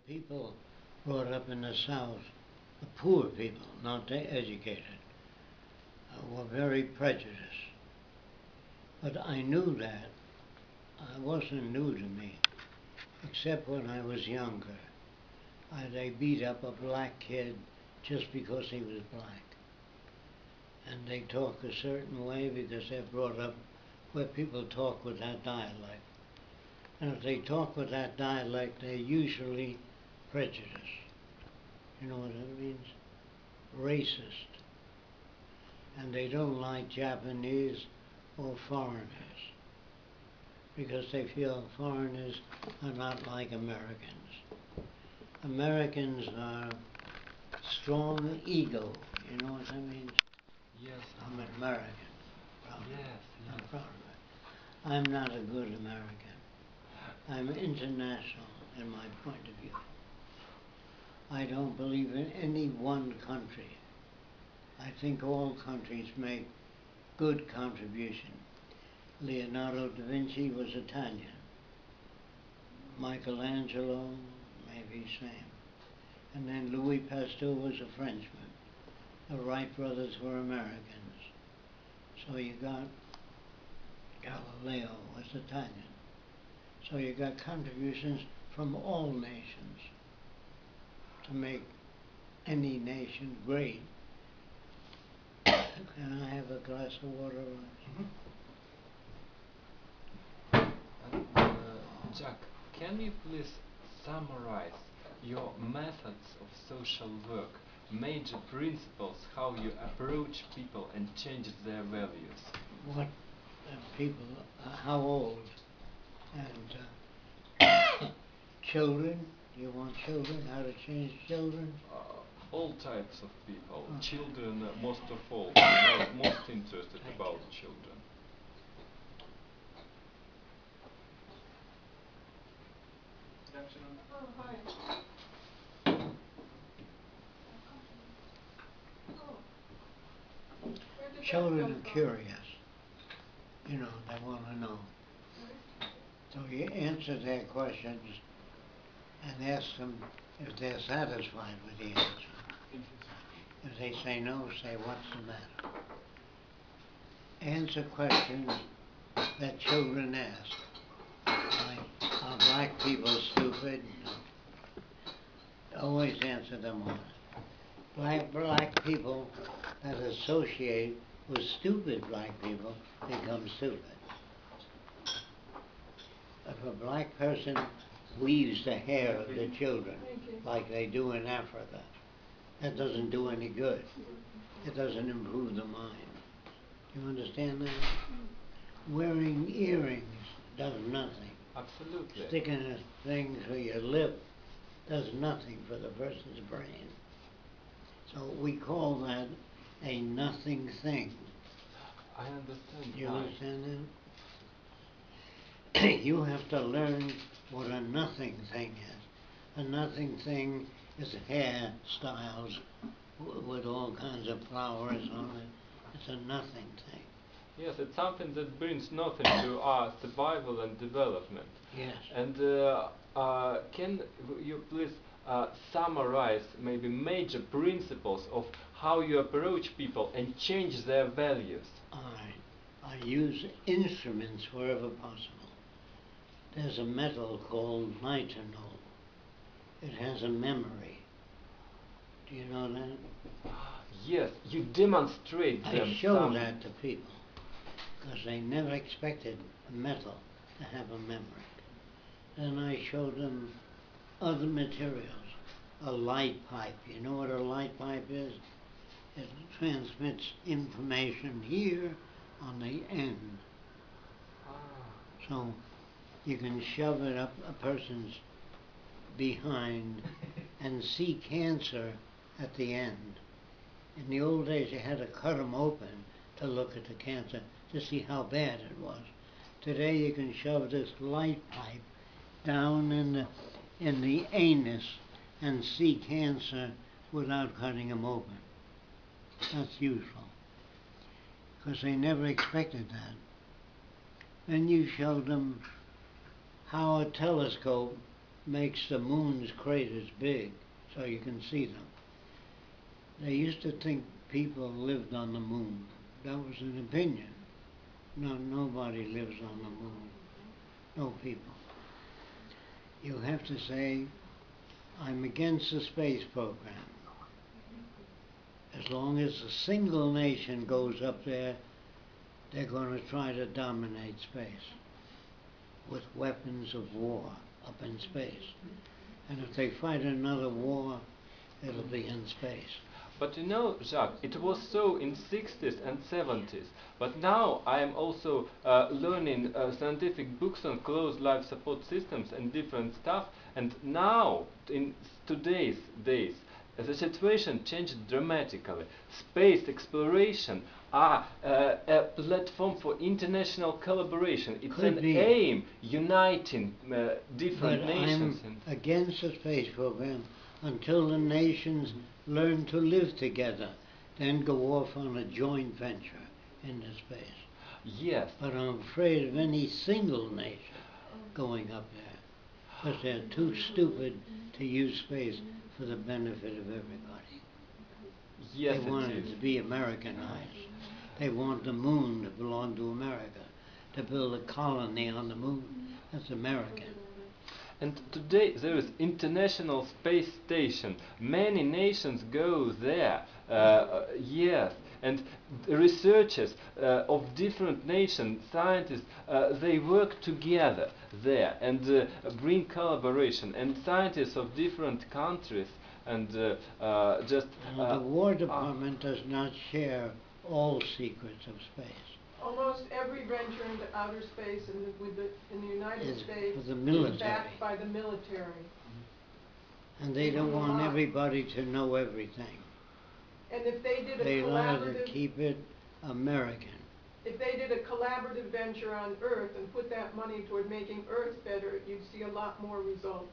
people brought up in the South, the poor people, not the educated, were very prejudiced. But I knew that. It wasn't new to me, except when I was younger. They beat up a black kid just because he was black. And they talk a certain way because they're brought up where people talk with that dialect. And if they talk with that dialect, they're usually prejudiced. You know what that means? Racist. And they don't like Japanese or foreigners because they feel foreigners are not like Americans. Americans are strong ego. You know what that means? Yes. I'm an American. Yes. I'm proud of it. I'm not a good American. I'm international in my point of view. I don't believe in any one country. I think all countries make good contribution. Leonardo da Vinci was Italian. Michelangelo, maybe same. And then Louis Pasteur was a Frenchman. The Wright brothers were Americans. So you got Galileo was Italian. So you got contributions from all nations to make any nation great. Can I have a glass of water? Jacque, can you please summarize your methods of social work, major principles, how you approach people and change their values? What people, how old? And children, do you want children, how to change children? All types of people, children most of all, most interested about children. Oh, hi. Children are curious. You know, they want to know. So you answer their questions and ask them if they're satisfied with the answer. If they say no, say, what's the matter? Answer questions that children ask. Like, are black people stupid? No. Always answer them honest. Black people that associate with stupid black people become stupid. If a black person weaves the hair of the children like they do in Africa, that doesn't do any good. It doesn't improve the mind. Do you understand that? Wearing earrings does nothing. Absolutely. Sticking a thing through your lip does nothing for the person's brain. So we call that a nothing thing. I understand. You understand that? You have to learn what a nothing thing is. A nothing thing is hairstyles with all kinds of flowers on it. It's a nothing thing. Yes, it's something that brings nothing to our survival and development. Yes. And can you please summarize maybe major principles of how you approach people and change their values? I use instruments wherever possible. There's a metal called nitinol. It has a memory. Do you know that? Yes, you demonstrate them. I show that to people because they never expected a metal to have a memory. Then I show them other materials. A light pipe. You know what a light pipe is? It transmits information here on the end. So you can shove it up a person's behind and see cancer at the end. In the old days, you had to cut them open to look at the cancer to see how bad it was. Today, you can shove this light pipe down in the anus and see cancer without cutting them open. That's useful because they never expected that. Then you showed them how a telescope makes the moon's craters big so you can see them. They used to think people lived on the moon. That was an opinion. No, nobody lives on the moon. No people. You have to say, I'm against the space program. As long as a single nation goes up there, they're going to try to dominate space with weapons of war up in space. And if they fight another war, it'll be in space. But you know, Jacque, it was so in 60s and 70s. But now I am also learning scientific books on closed life support systems and different stuff. And now, in today's days, the situation changed dramatically. Space exploration are a platform for international collaboration. It's Could an be. aim uniting different But nations. I'm against the space program until the nations learn to live together, then go off on a joint venture into space. Yes. But I'm afraid of any single nation going up there, because they're too stupid to use space for the benefit of everybody. Yes, They want it it is. to be Americanized. They want the moon to belong to America, to build a colony on the moon. That's American. And today there is International Space Station. Many nations go there. Yes, and researchers of different nations, scientists, they work together there and bring collaboration. And scientists of different countries and just. The War Department does not share all secrets of space. Almost every venture into outer space in the United Is States for the is military. backed by the military. And they don't want everybody to know everything. And if they did a They like to collaborative, keep it American. if they did a collaborative venture on Earth and put that money toward making Earth better, you'd see a lot more results.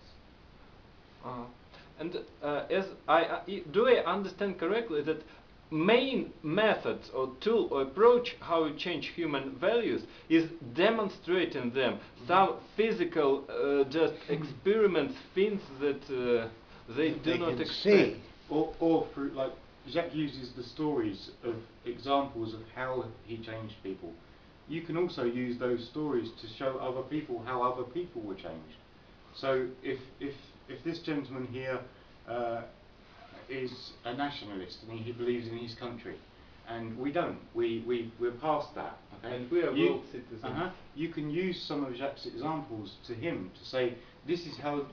And as do I understand correctly that main method or tool or approach how you change human values is demonstrating them some physical just experiments, things that they That do they not can expect. see. Or through, like, Jacque uses the stories of examples of how he changed people. You can also use those stories to show other people how other people were changed. So if this gentleman here is a nationalist and he believes in his country, and we don't, we're past that. Okay? And we are world citizens. You can use some of Jacque's examples to him to say, this is how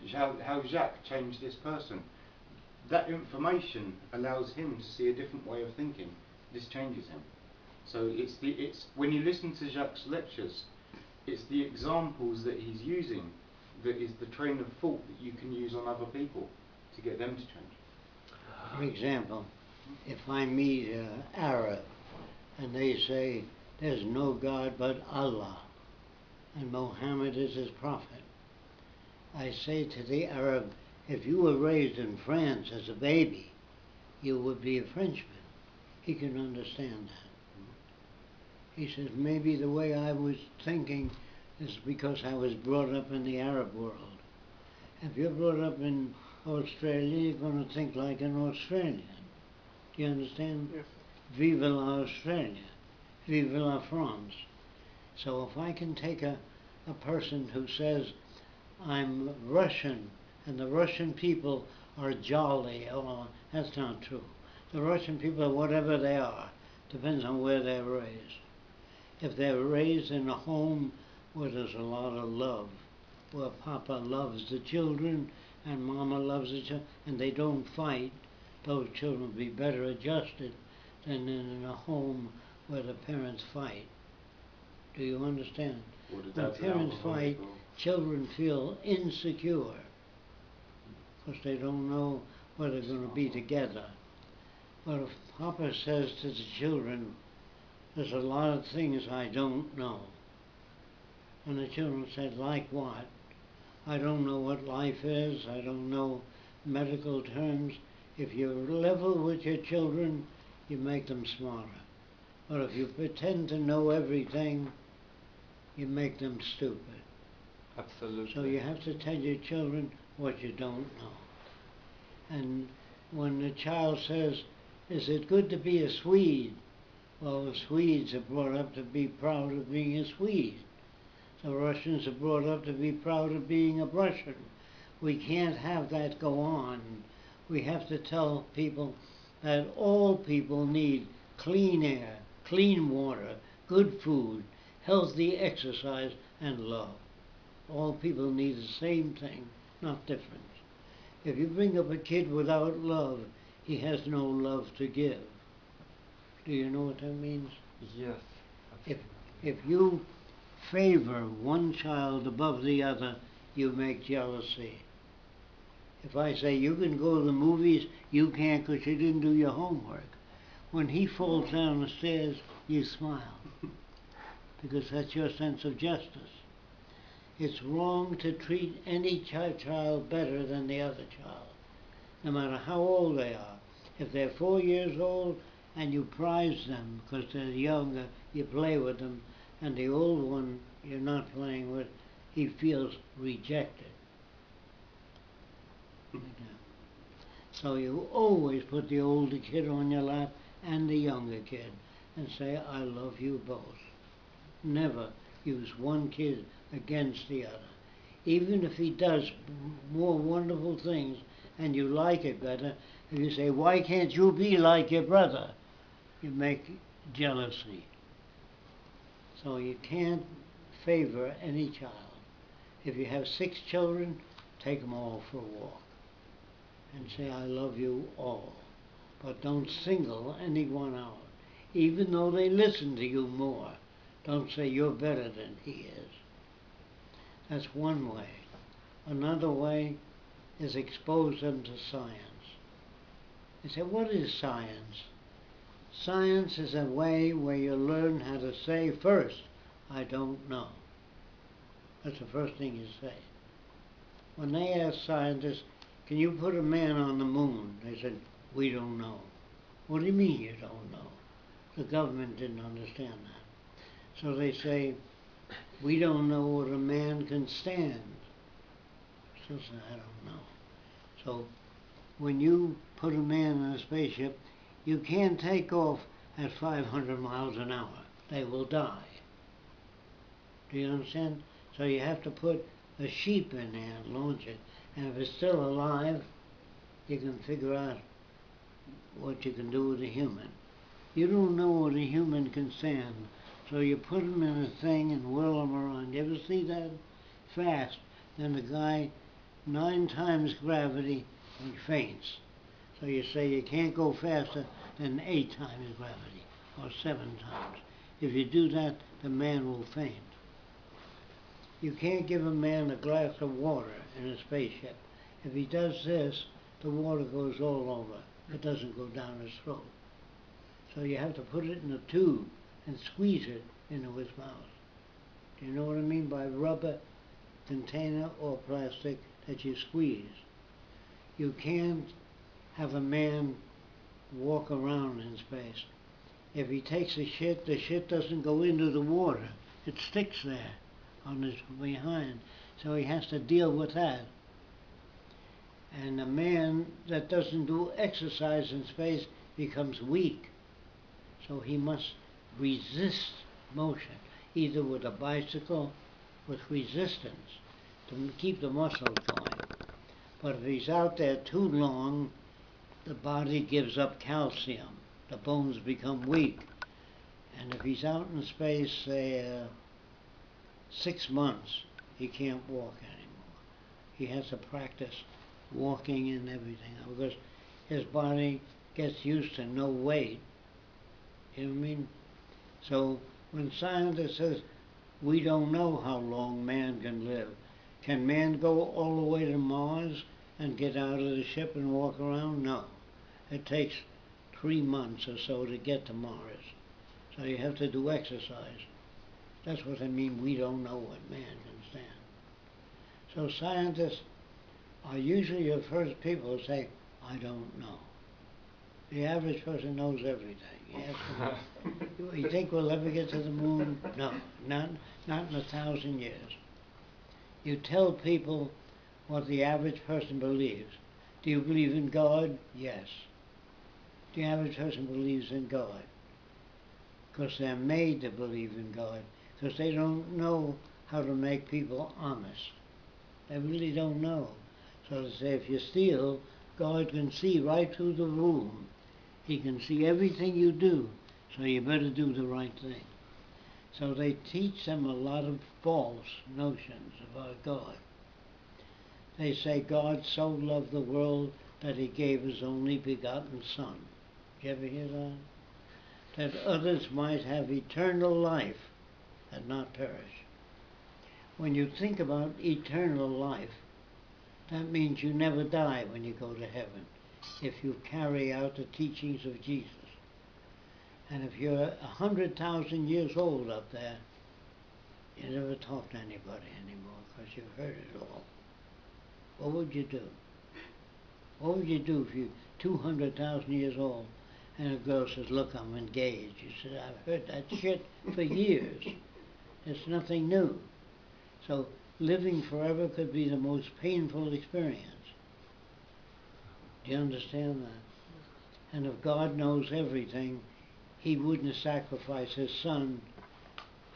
Jacque changed this person. That information allows him to see a different way of thinking. This changes him. So it's when you listen to Jacque's lectures, it's the examples that he's using that is the train of thought that you can use on other people to get them to change. For example, if I meet an Arab and they say there's no God but Allah and Muhammad is his prophet, I say to the Arab, if you were raised in France as a baby, you would be a Frenchman. He can understand that. He says, maybe the way I was thinking is because I was brought up in the Arab world. If you're brought up in Australia, you're going to think like an Australian. Do you understand? Yes. Vive l'Australia. Vive la France. So if I can take a person who says, I'm Russian, and the Russian people are jolly, oh, that's not true. The Russian people are whatever they are. Depends on where they're raised. If they're raised in a home where there's a lot of love, where Papa loves the children and Mama loves the children, and they don't fight, those children will be better adjusted than in a home where the parents fight. Do you understand? When parents fight, children feel insecure because they don't know whether they're going to be together. But if Papa says to the children, there's a lot of things I don't know, and the children said, like what? I don't know what life is, I don't know medical terms. If you're level with your children, you make them smarter. But if you pretend to know everything, you make them stupid. Absolutely. So you have to tell your children what you don't know. And when the child says, is it good to be a Swede? Well, the Swedes are brought up to be proud of being a Swede. The Russians are brought up to be proud of being a Russian. We can't have that go on. We have to tell people that all people need clean air, clean water, good food, healthy exercise, and love. All people need the same thing, not different. If you bring up a kid without love, he has no love to give. Do you know what that means? Yes, If, absolutely. if you favor one child above the other, you make jealousy. If I say you can go to the movies, you can't because you didn't do your homework. When he falls down the stairs, you smile because that's your sense of justice. It's wrong to treat any child better than the other child, no matter how old they are. If they're 4 years old and you prize them because they're younger, you play with them, and the old one you're not playing with, he feels rejected. So you always put the older kid on your lap and the younger kid and say, I love you both. Never use one kid against the other. Even if he does more wonderful things and you like it better, if you say, why can't you be like your brother? You make jealousy. So you can't favor any child. If you have 6 children, take them all for a walk and say, I love you all. But don't single anyone out. Even though they listen to you more, don't say you're better than he is. That's one way. Another way is expose them to science. They say, what is science? Science is a way where you learn how to say first, I don't know. That's the first thing you say. When they ask scientists, can you put a man on the moon? They said, we don't know. What do you mean you don't know? The government didn't understand that. So they say, we don't know what a man can stand. So I don't know. So when you put a man in a spaceship, you can't take off at 500 miles an hour. They will die. Do you understand? So you have to put a sheep in there and launch it. And if it's still alive, you can figure out what you can do with a human. You don't know what a human can stand. So you put him in a thing and whirl him around. You ever see that? Fast. Then the guy, 9 times gravity, he faints. So you say you can't go faster than 8 times gravity, or 7 times. If you do that, the man will faint. You can't give a man a glass of water in a spaceship. If he does this, the water goes all over. It doesn't go down his throat. So you have to put it in a tube and squeeze it into his mouth. Do you know what I mean by rubber container or plastic that you squeeze? You can't have a man walk around in space. If he takes a shit, the shit doesn't go into the water. It sticks there on his behind. So he has to deal with that. And a man that doesn't do exercise in space becomes weak. So he must resist motion, either with a bicycle, with resistance, to keep the muscles going. But if he's out there too long, the body gives up calcium. The bones become weak. And if he's out in space, say, 6 months, he can't walk anymore. He has to practice walking and everything because his body gets used to no weight. You know what I mean? So when scientists says we don't know how long man can live, can man go all the way to Mars and get out of the ship and walk around? No. It takes 3 months or so to get to Mars. So you have to do exercise. That's what I mean, we don't know what man can stand. So scientists are usually the first people to say, I don't know. The average person knows everything. You ask them, you think we'll ever get to the moon? No, not in 1,000 years. You tell people what the average person believes. Do you believe in God? Yes. The average person believes in God because they're made to believe in God, because they don't know how to make people honest. They really don't know. So they say, if you steal, God can see right through the room. He can see everything you do, so you better do the right thing. So they teach them a lot of false notions about God. They say God so loved the world that he gave his only begotten Son. Did you ever hear that? That others might have eternal life and not perish. When you think about eternal life, that means you never die when you go to heaven, if you carry out the teachings of Jesus. And if you're 100,000 years old up there, you never talk to anybody anymore because you've heard it all. What would you do? What would you do if you're 200,000 years old and a girl says, look, I'm engaged? You said, I've heard that shit for years. It's nothing new. So living forever could be the most painful experience. Do you understand that? And if God knows everything, he wouldn't sacrifice his Son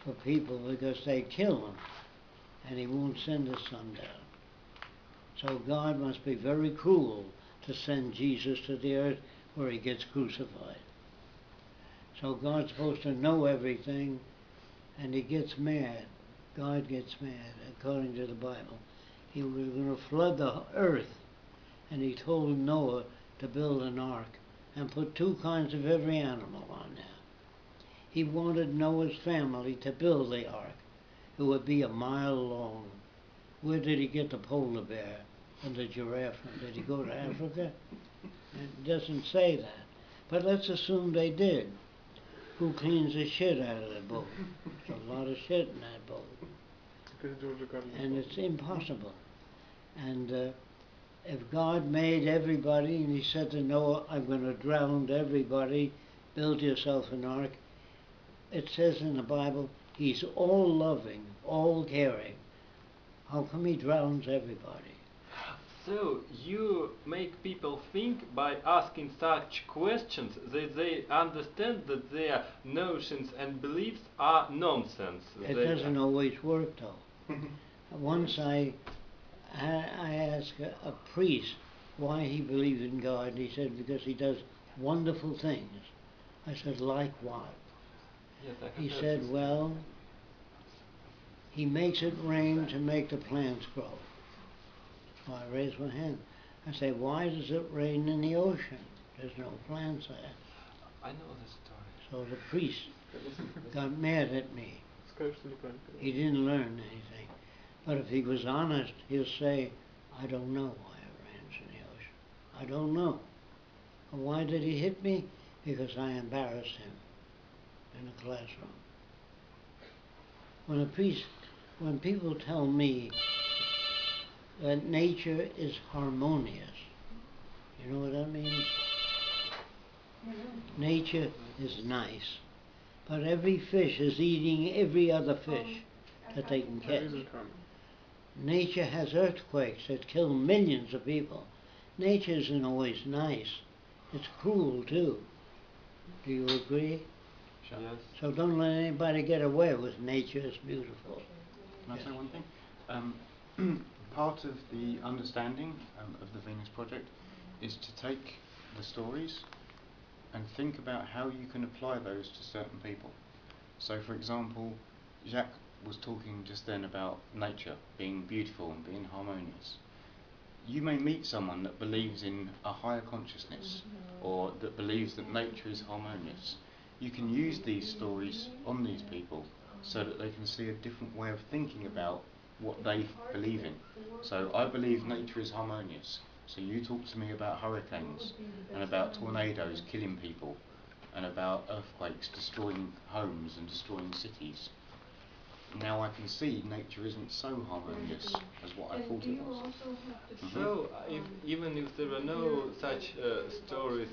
for people because they'd kill him, and he won't send his Son down. So God must be very cruel to send Jesus to the earth where he gets crucified. So God's supposed to know everything, and he gets mad. God gets mad, according to the Bible. He was going to flood the earth, and he told Noah to build an ark and put 2 kinds of every animal on there. He wanted Noah's family to build the ark. It would be 1 mile long. Where did he get the polar bear and the giraffe from? Did he go to Africa? It doesn't say that. But let's assume they did. Who cleans the shit out of the boat? There's a lot of shit in that boat. And it's impossible. And if God made everybody and he said to Noah, I'm going to drown everybody, build yourself an ark, it says in the Bible, he's all loving, all caring. How come he drowns everybody? So you make people think by asking such questions that they understand that their notions and beliefs are nonsense. It doesn't always work though. Once I asked a priest why he believed in God, and he said because he does wonderful things. I said, like what? Yes, He said, well, he makes it rain to make the plants grow. So I raised my hand. I say, why does it rain in the ocean? There's no plants there. I know the story. So the priest got mad at me. He didn't learn anything. But if he was honest, he'll say, I don't know why it rains in the ocean. I don't know. And why did he hit me? Because I embarrassed him in the classroom. When people tell me that nature is harmonious, you know what that means? Nature is nice, but every fish is eating every other fish that they can catch. Nature has earthquakes that kill millions of people. Nature isn't always nice. It's cruel too. Do you agree? Yes. So don't let anybody get away with nature is beautiful. Can I say one thing? Part of the understanding of the Venus Project is to take the stories and think about how you can apply those to certain people. So for example, Jacque was talking just then about nature being beautiful and being harmonious. You may meet someone that believes in a higher consciousness or that believes that nature is harmonious. You can use these stories on these people so that they can see a different way of thinking about what they believe in. So I believe nature is harmonious. So you talk to me about hurricanes and about tornadoes killing people and about earthquakes destroying homes and destroying cities. now I can see nature isn't so harmonious as what I And thought do it you was. also have to So, check, even if there were no such stories,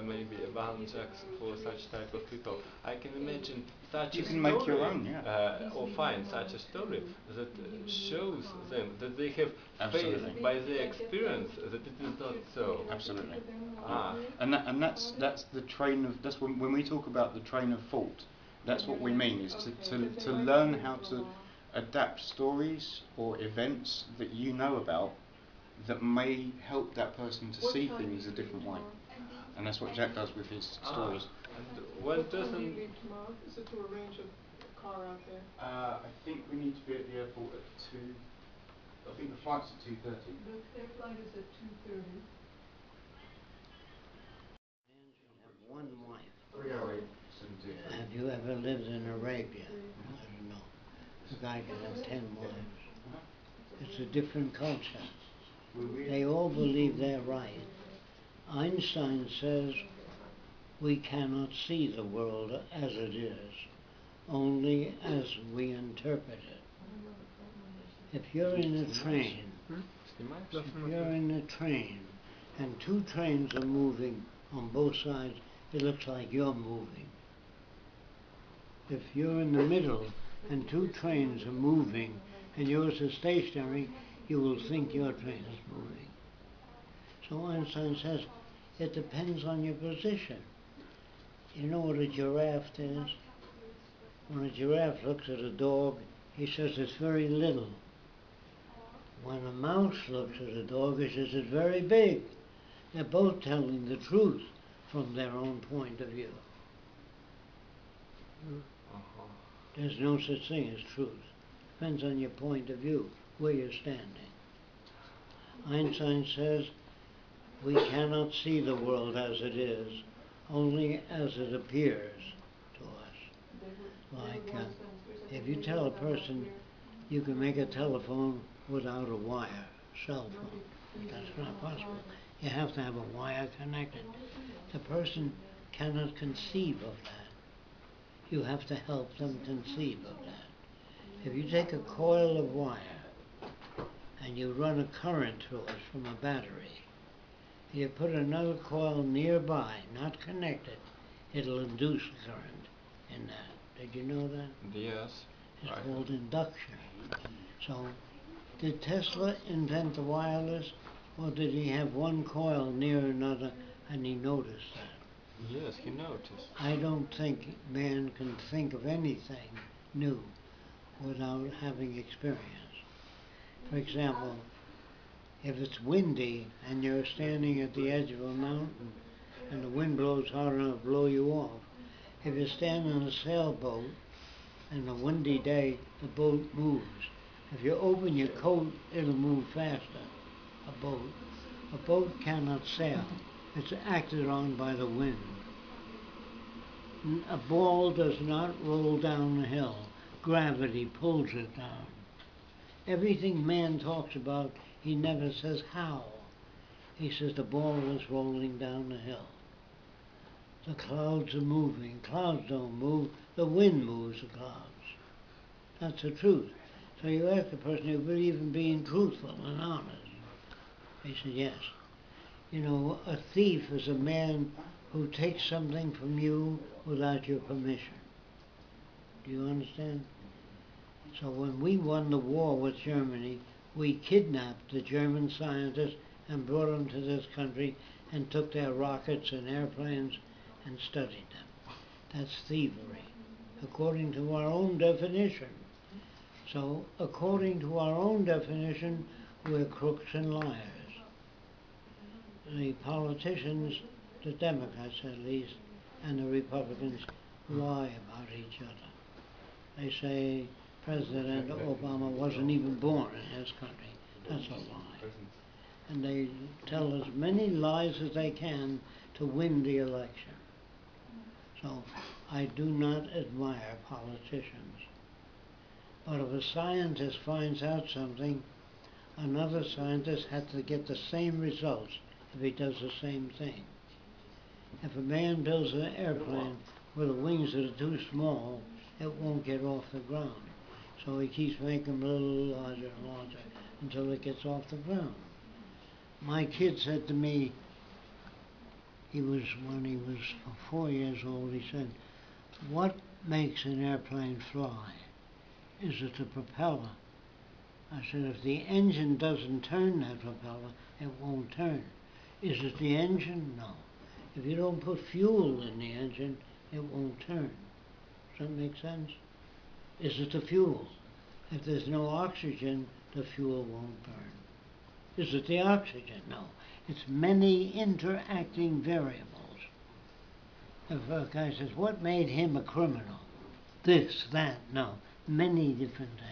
maybe about Jacques for such type of people, I can imagine such You a can make your story, own, yeah. or find such a story that shows them that they have Absolutely. faced by their experience that it is not so. Absolutely. Ah. And that's the train of that's when we talk about the train of thought. That's what we mean is to learn how to adapt stories or events that you know about that may help that person to see things a different way. And that's what Jacque does with his stories. And one what time do you person. leave tomorrow? Is it to arrange a car out there? I think we need to be at the airport at 2. I think the flight's at 2:30. Their flight is at 2:30. Have one wife. 308. Have you ever lived in Arabia? I don't know. A guy can have 10 wives. It's a different culture. They all believe they're right. Einstein says we cannot see the world as it is, only as we interpret it. If you're in a train, and two trains are moving on both sides, it looks like you're moving. If you're in the middle and two trains are moving and yours is stationary, you will think your train is moving. So Einstein says it depends on your position. You know what a giraffe is? When a giraffe looks at a dog, he says it's very little. When a mouse looks at a dog, he says it's very big. They're both telling the truth from their own point of view. There's no such thing as truth. Depends on your point of view, where you're standing. Einstein says we cannot see the world as it is, only as it appears to us. Like if you tell a person you can make a telephone without a wire, cell phone, that's not possible. You have to have a wire connected. The person cannot conceive of that. You have to help them conceive of that. If you take a coil of wire and you run a current through it from a battery, you put another coil nearby, not connected, it'll induce a current in that. Did you know that? Yes. It's called induction. So, did Tesla invent the wireless, or did he have one coil near another and he noticed that? Yes, he noticed. I don't think man can think of anything new without having experience. For example, if it's windy and you're standing at the edge of a mountain and the wind blows hard enough to blow you off, if you stand in a sailboat and a windy day, the boat moves. If you open your coat, it'll move faster. A boat cannot sail. It's acted on by the wind. A ball does not roll down a hill. Gravity pulls it down. Everything man talks about, he never says how. He says the ball is rolling down the hill. The clouds are moving. Clouds don't move. The wind moves the clouds. That's the truth. So you ask the person, you believe in being truthful and honest. He said, yes. You know, a thief is a man who takes something from you without your permission. Do you understand? So when we won the war with Germany, we kidnapped the German scientists and brought them to this country and took their rockets and airplanes and studied them. That's thievery, according to our own definition. So, according to our own definition, we're crooks and liars. The politicians, the Democrats at least, and the Republicans lie about each other. They say President Obama wasn't even born in his country. That's a lie. And they tell as many lies as they can to win the election. So I do not admire politicians. But if a scientist finds out something, another scientist has to get the same results if he does the same thing. If a man builds an airplane with the wings that are too small, it won't get off the ground. So he keeps making them a little larger and larger until it gets off the ground. My kid said to me, when he was 4 years old, he said, "What makes an airplane fly? Is it the propeller?" I said, "If the engine doesn't turn that propeller, it won't turn." "Is it the engine?" "No. If you don't put fuel in the engine, it won't turn." Does that make sense? Is it the fuel? If there's no oxygen, the fuel won't burn. Is it the oxygen? No. It's many interacting variables. If a guy says, "What made him a criminal?" This, that, no. Many different things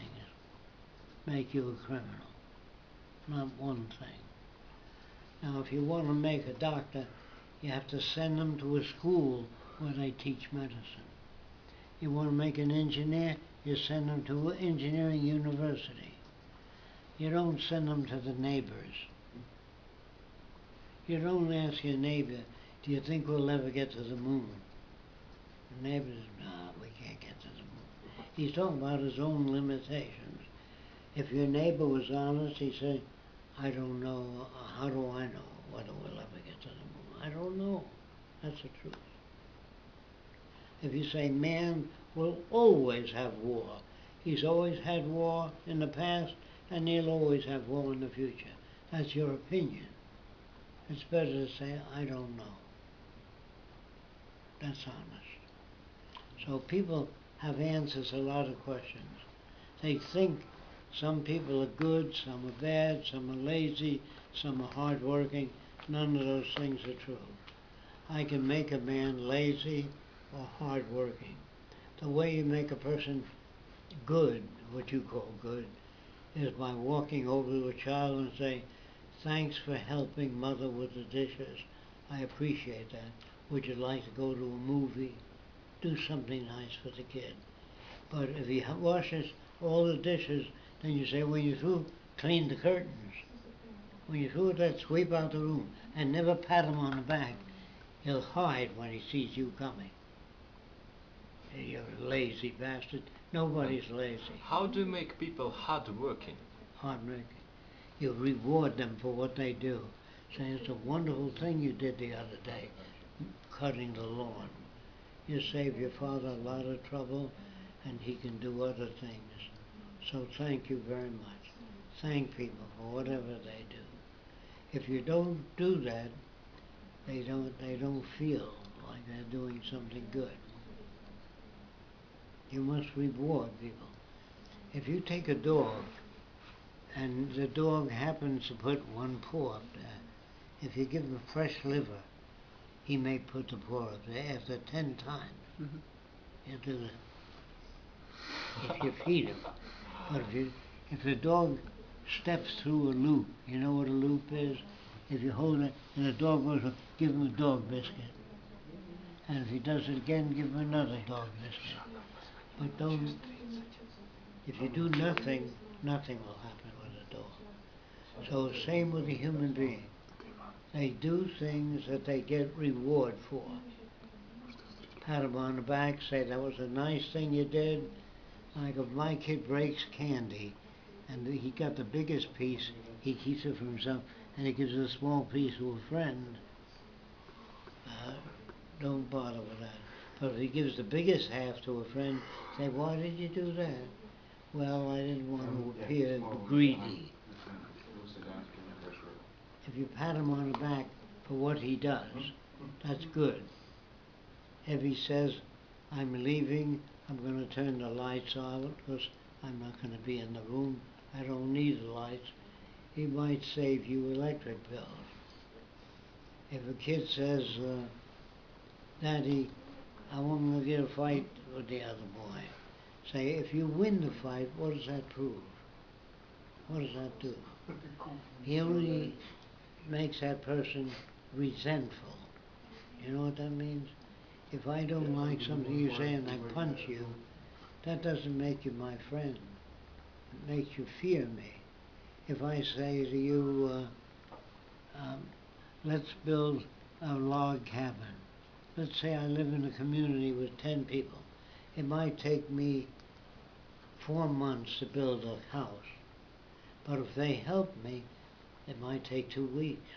make you a criminal, not one thing. Now, if you want to make a doctor, you have to send them to a school where they teach medicine. You want to make an engineer, you send them to an engineering university. You don't send them to the neighbors. You don't ask your neighbor, "Do you think we'll ever get to the moon?" The neighbor says, "Nah, we can't get to the moon." He's talking about his own limitations. If your neighbor was honest, he'd say, "I don't know, how do I know whether we'll ever get to the moon? I don't know." That's the truth. If you say man will always have war, he's always had war in the past and he'll always have war in the future, that's your opinion. It's better to say, "I don't know." That's honest. So people have answers to a lot of questions. They think some people are good, some are bad, some are lazy, some are hardworking. None of those things are true. I can make a man lazy or hardworking. The way you make a person good, what you call good, is by walking over to a child and say, "Thanks for helping mother with the dishes. I appreciate that. Would you like to go to a movie?" Do something nice for the kid. But if he washes all the dishes, then you say, "When you're through, clean the curtains. When you're through that, sweep out the room." And never pat him on the back. He'll hide when he sees you coming. You're a lazy bastard. Nobody's lazy. How do you make people hardworking? Hardworking. You reward them for what they do. Say, "It's a wonderful thing you did the other day, cutting the lawn. You saved your father a lot of trouble, and he can do other things. So thank you very much." Thank people for whatever they do. If you don't do that, they don't feel like they're doing something good. You must reward people. If you take a dog and the dog happens to put one paw up there, if you give him fresh liver, he may put the paw up there after 10 times. You do that. If you feed him. But if the dog steps through a loop, you know what a loop is? If you hold it and the dog goes, give him a dog biscuit. And if he does it again, give him another dog biscuit. But don't, if you do nothing, nothing will happen with a dog. So same with a human being. They do things that they get reward for. Pat them on the back, say, "That was a nice thing you did." Like if my kid breaks candy and he got the biggest piece, he keeps it for himself and he gives a small piece to a friend, don't bother with that. But if he gives the biggest half to a friend, say, "Why did you do that?" "Well, I didn't want to appear greedy." If you pat him on the back for what he does, that's good. If he says, "I'm leaving, I'm going to turn the lights out because I'm not going to be in the room, I don't need the lights," he might save you electric bills. If a kid says, "Daddy, I want to get a fight with the other boy," say, "If you win the fight, what does that prove? What does that do?" He only makes that person resentful. You know what that means? If I don't like something you say and I punch you, that doesn't make you my friend. It makes you fear me. If I say to you, "Let's build a log cabin." Let's say I live in a community with 10 people. It might take me 4 months to build a house. But if they help me, it might take 2 weeks.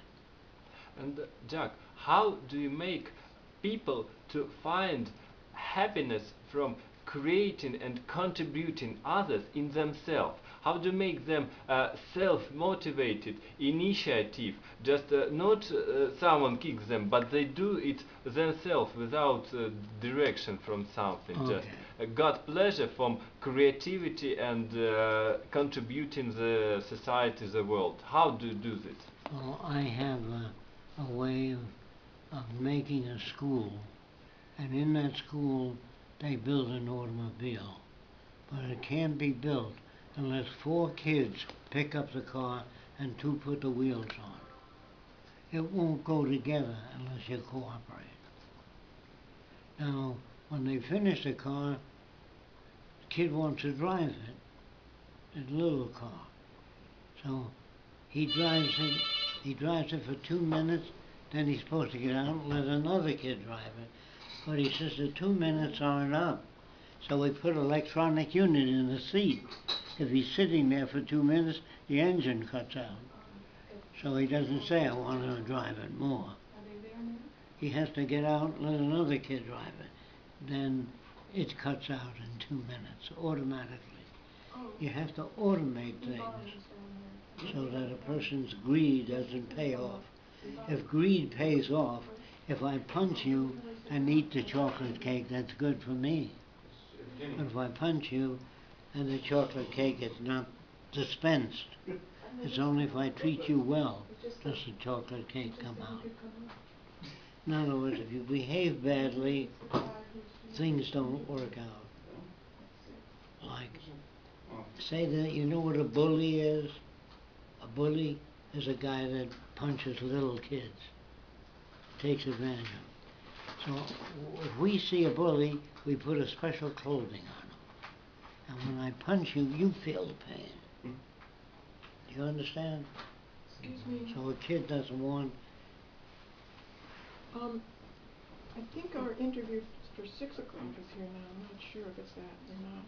And Jacque, how do you make people to find happiness from creating and contributing others in themselves? How do you make them self-motivated, initiative, just not someone kicks them, but they do it themselves without direction from something, just got pleasure from creativity and contributing the society, the world. How do you do this? Well, I have a way of making a school, and in that school they build an automobile, but it can't be built unless 4 kids pick up the car and 2 put the wheels on. It won't go together unless you cooperate. Now, when they finish the car, the kid wants to drive it. It's a little car. So he drives it for 2 minutes, then he's supposed to get out and let another kid drive it. But he says the 2 minutes aren't up. So we put an electronic unit in the seat. If he's sitting there for 2 minutes, the engine cuts out. So he doesn't say, I want to drive it more. He has to get out and let another kid drive it. Then it cuts out in 2 minutes, automatically. You have to automate things so that a person's greed doesn't pay off. If greed pays off, if I punch you and eat the chocolate cake, that's good for me. But if I punch you and the chocolate cake is not dispensed, it's only if I treat you well does the chocolate cake come out. In other words, if you behave badly, things don't work out. Like, say that you know what a bully is? A bully is a guy that punches little kids, takes advantage of them. So if we see a bully, we put a special clothing on him. And when I punch you, you feel the pain. Do you understand? Excuse me. So a kid doesn't want... I think our interview for 6 o'clock is here now. I'm not sure if it's that or not.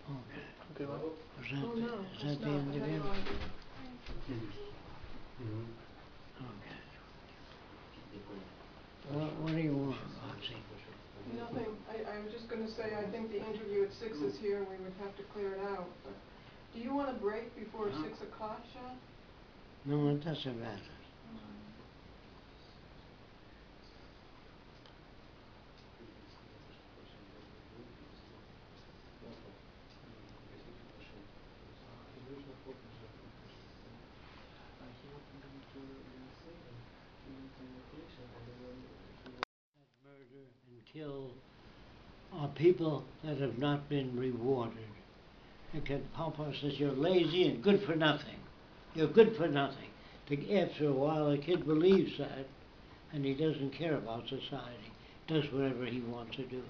Okay. Okay, well, Is that, Oh, no, is it's that the not. I had interview? no idea. Okay. What do you want, Roxy? Nothing. I was just going to say, I think the interview at 6 is here and we would have to clear it out. But do you want a break before 6 o'clock, Sean? No, it doesn't matter. Murder and kill are people that have not been rewarded. And Papa says, you're lazy and good for nothing. You're good for nothing. After a while, a kid believes that, and he doesn't care about society, does whatever he wants to do.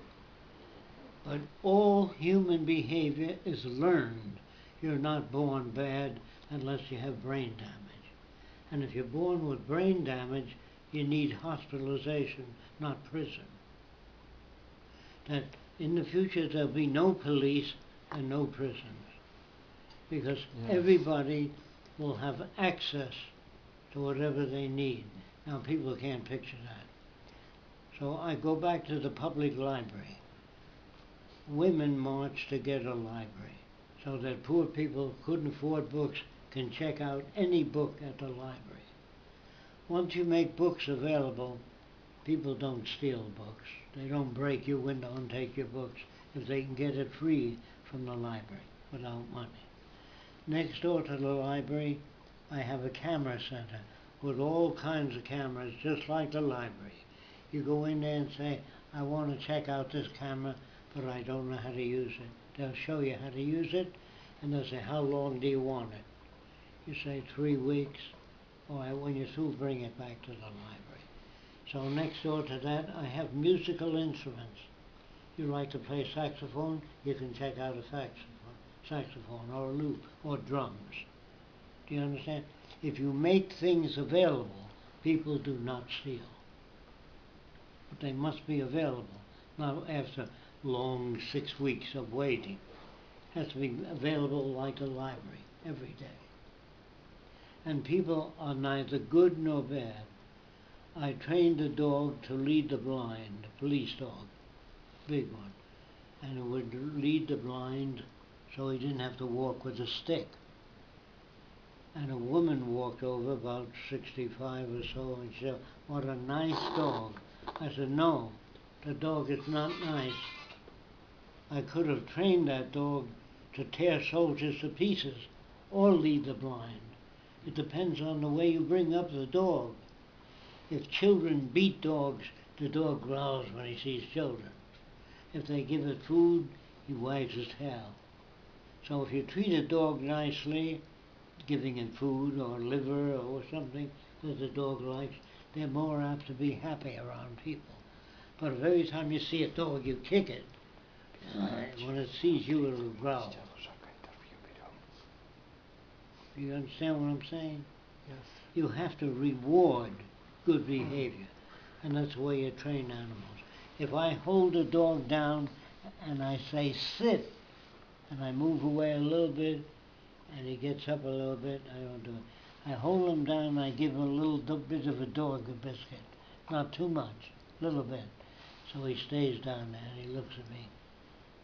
But all human behavior is learned. You're not born bad unless you have brain damage. And if you're born with brain damage, you need hospitalization, not prison. That in the future there'll be no police and no prisons, because everybody will have access to whatever they need. Now people can't picture that. So I go back to the public library. Women marched to get a library so that poor people who couldn't afford books can check out any book at the library. Once you make books available, people don't steal books. They don't break your window and take your books if they can get it free from the library without money. Next door to the library, I have a camera center with all kinds of cameras just like the library. You go in there and say, I want to check out this camera, but I don't know how to use it. They'll show you how to use it, and they'll say, how long do you want it? You say 3 weeks. All right, when you're through, bring it back to the library. So next door to that, I have musical instruments. You like to play saxophone? You can check out a saxophone or a lute or drums. Do you understand? If you make things available, people do not steal. But they must be available. Now, after long 6 weeks of waiting. Has to be available like the library every day. And people are neither good nor bad. I trained a dog to lead the blind, a police dog, big one, and it would lead the blind so he didn't have to walk with a stick. And a woman walked over, about 65 or so, and she said, "What a nice dog." I said, "No, the dog is not nice. I could have trained that dog to tear soldiers to pieces or lead the blind. It depends on the way you bring up the dog. If children beat dogs, the dog growls when he sees children. If they give it food, he wags his tail. So if you treat a dog nicely, giving it food or liver or something that the dog likes, they're more apt to be happy around people. But if every time you see a dog you kick it, when it sees you it'll growl. You understand what I'm saying? Yes. You have to reward good behavior, and that's the way you train animals. If I hold a dog down and I say sit, and I move away a little bit, and he gets up a little bit, I don't do it. I hold him down and I give him a little bit of a dog a biscuit. Not too much, a little bit. So he stays down there and he looks at me.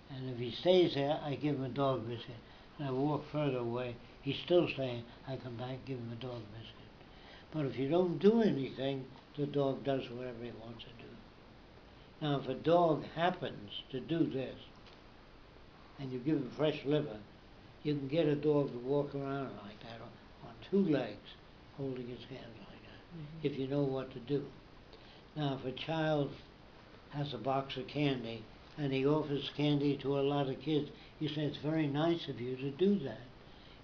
And if he stays there, I give him a dog biscuit. And I walk further away, he's still staying, I come back, give him a dog biscuit. But if you don't do anything, the dog does whatever he wants to do. Now if a dog happens to do this, and you give him fresh liver, you can get a dog to walk around like that on 2 legs, holding his hand like that, if you know what to do. Now if a child has a box of candy, and he offers candy to a lot of kids, you say, "It's very nice of you to do that."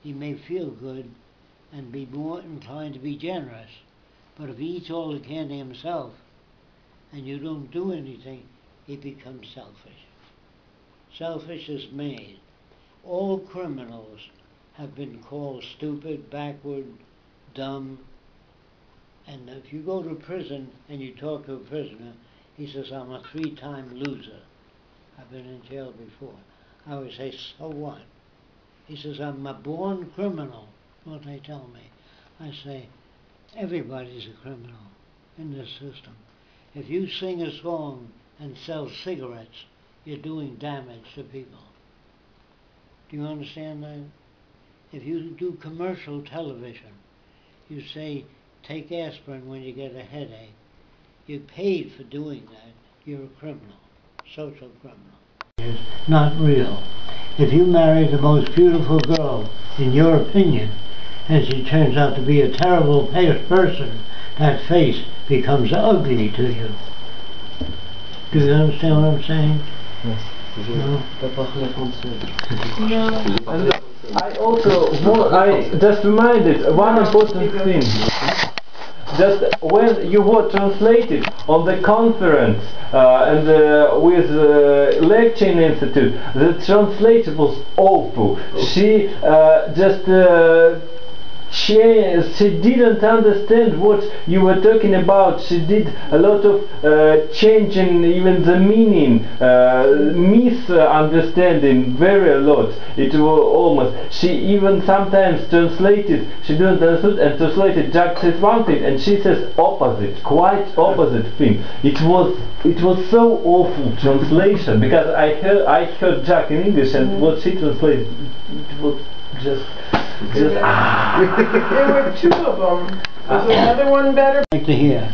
He may feel good and be more inclined to be generous. But if he eats all the candy himself, and you don't do anything, he becomes selfish. Selfish is made. All criminals have been called stupid, backward, dumb. And if you go to prison and you talk to a prisoner, he says, "I'm a 3-time loser. I've been in jail before." I always say, "So what?" He says, "I'm a born criminal," what they tell me. I say, everybody's a criminal in this system. If you sing a song and sell cigarettes, you're doing damage to people. Do you understand that? If you do commercial television, you say, "Take aspirin when you get a headache." You're paid for doing that. You're a criminal, social criminal. It's not real. If you marry the most beautiful girl, in your opinion, and she turns out to be a terrible person, that face becomes ugly to you. Do you understand what I'm saying? Yes. No? And I just reminded one important thing. Just when you were translated on the conference and with Lecturing Institute, the translator was awful. She she didn't understand what you were talking about. She did a lot of changing even the meaning, misunderstanding very a lot. It was almost, she even sometimes translated, she didn't understand and translated. Jacque says one thing and she says opposite, quite opposite thing. It was so awful translation, because I heard Jacque in English and what she translated, it was just There were 2 of them. Was another one better? I'd like to hear.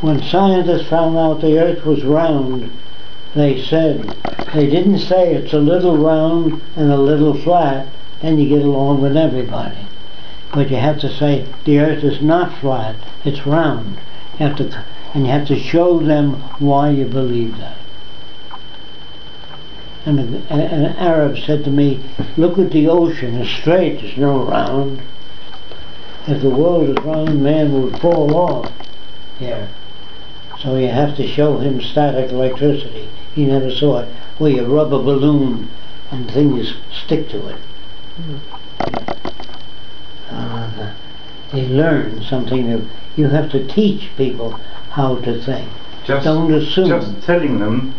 When scientists found out the Earth was round, they didn't say it's a little round and a little flat, then you get along with everybody. But you have to say the Earth is not flat, it's round. You have to show them why you believe that. And an Arab said to me, "Look at the ocean, it's straight, it's no round. If the world is round, man would fall off here." So you have to show him static electricity. He never saw it, where you rub a balloon and things stick to it. They learn something new. You have to teach people how to think. Don't assume. Just telling them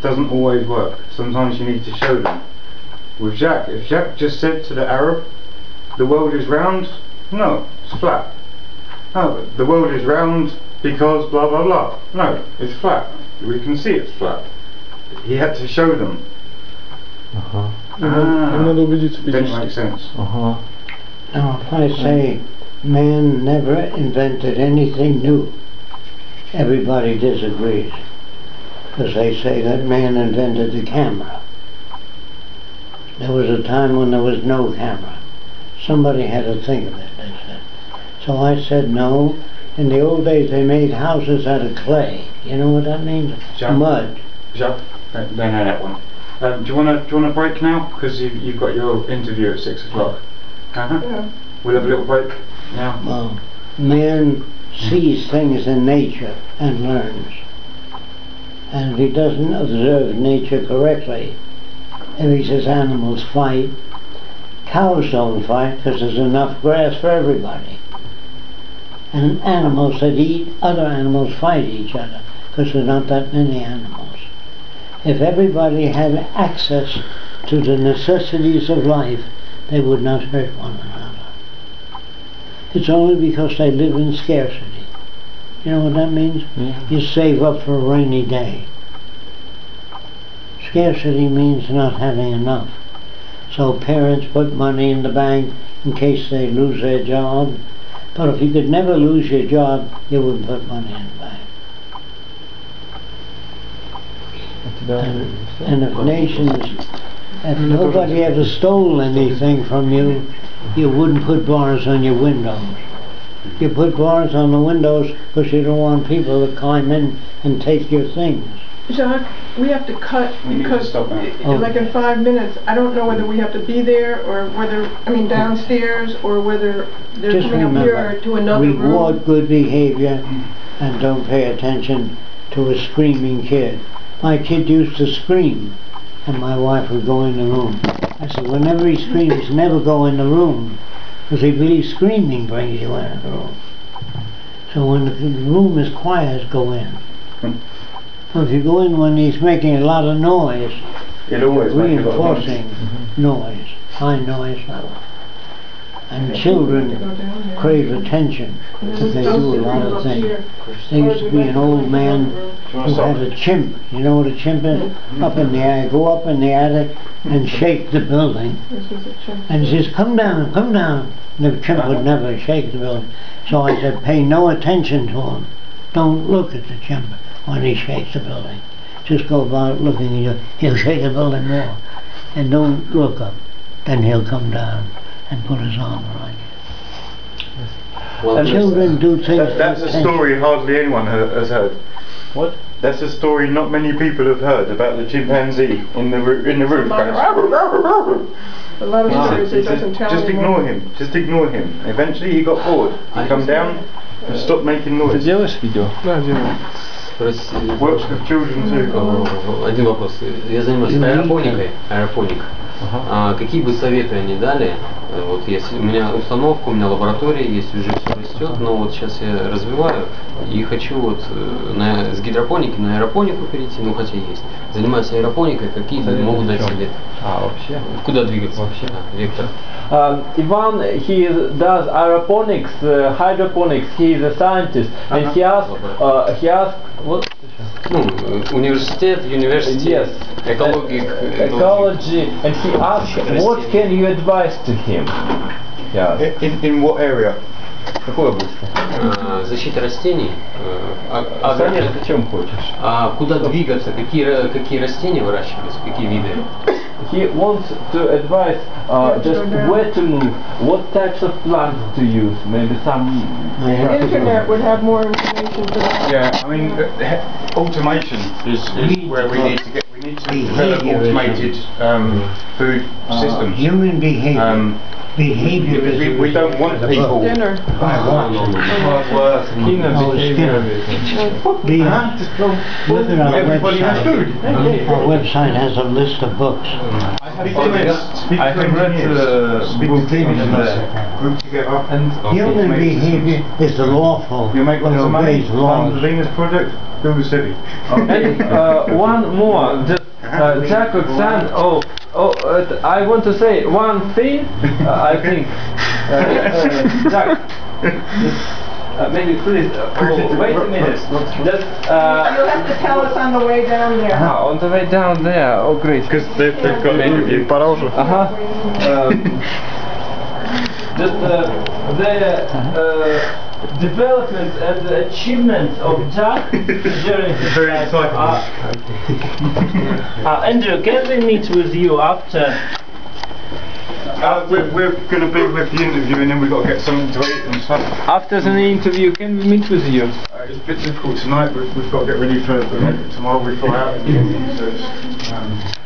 doesn't always work. Sometimes you need to show them. With Jacque, if Jacque just said to the Arab, the world is round, no, it's flat. No, the world is round because blah blah blah. No, it's flat. We can see it's flat. He had to show them. Didn't make sense. Now, if I say man never invented anything new, everybody disagrees. Because they say that man invented the camera. There was a time when there was no camera. Somebody had to think of it, they said. So I said no. In the old days they made houses out of clay. You know what that means? Jacque, Mud. Jacque, they know that one. Do you want to break now? Because you've got your interview at 6 o'clock. Yeah. We'll have a little break. Yeah. Well, man sees things in nature and learns. And if he doesn't observe nature correctly, if he says animals fight, cows don't fight because there's enough grass for everybody. And animals that eat other animals fight each other because there are not that many animals. If everybody had access to the necessities of life, they would not hurt one another. It's only because they live in scarcity. You know what that means? Yeah. You save up for a rainy day. Scarcity means not having enough. So parents put money in the bank in case they lose their job. But if you could never lose your job, you wouldn't put money in the bank. And if nations, if nobody ever stole anything from you, you wouldn't put bars on your windows. You put bars on the windows because you don't want people to climb in and take your things. Jacque, we have to cut We need to because, stop now. like in 5 minutes, I don't know whether we have to be there or whether, I mean downstairs, or whether they're Just coming up remember, here to another room. reward good behavior and don't pay attention to a screaming kid. My kid used to scream and my wife would go in the room. I said, whenever he screams, never go in the room, because he believes screaming brings you in the room. So when the room is quiet, go in. So if you go in when he's making a lot of noise, It always makes a lot of noise. reinforcing noise, high noise level. And children crave attention because they do a lot of things. There used to be an old man who had a chimp. You know what a chimp is? Up in the attic. Go up in the attic and shake the building. And he says, come down, come down. And the chimp would never shake the building. So I said, pay no attention to him. Don't look at the chimp when he shakes the building. Just go about looking at you. He'll shake the building more. And don't look up. Then he'll come down and put his arm around you. Well, Children do things. That's a story hardly anyone has heard. What? That's a story not many people have heard about the chimpanzee in the roof. A lot of stories it Just doesn't tell just anymore. ignore him. Just ignore him. Eventually he got bored. He come down and stopped making Ты noise. делаешь видео? Да, делаю. Works with children too. Один вопрос. Я занимаюсь аэропоникой. Аэропоника. Какие бы советы они дали? Вот есть у меня установка, у меня лаборатория есть, уже все растет, но вот сейчас я развиваю и хочу вот с гидропоники на аэропонику перейти, ну хотя есть. Занимаюсь аэропоникой, какие могут дать советы? Вообще? Куда двигаться? Вообще. Вектор. Ivan, he does aeroponics, hydroponics. He is a scientist, and he asked what? Ну, университет, Yes, ecology, and he asked, what can you advise to him? Yeah. In what area? В какой области? Защита растений. Совет о чем хочешь? Куда двигаться? Какие растения выращиваются? Какие виды? He wants to advise just where to move, what types of plants to use, maybe some... The internet would have more information for that. Yeah, I mean, automation is where we need to get. We need to develop automated food systems. Human behavior. Behavior We don't want people. Dinner. Hard work. Look at our Everybody has food. website. Our website has a list of books. I have read books on there. Group together. And Human behavior is lawful. You make lots of money obeys on laws. the Venus project. Who said it? And one more, just Jacque Oxane. I want to say one thing. I think Jacque, maybe please. Wait a minute. Just. You'll have to tell us on the way down there. On the way down there. Oh, great. Because they've got an interview. Just the development and the achievements of Jacque during his Very life exciting. Andrew, can we meet with you after? We're going to be with the interview and then we've got to get something to eat and stuff. After the interview, can we meet with you? It's a bit difficult tonight, we've got to get ready for tomorrow we fly out. So it's,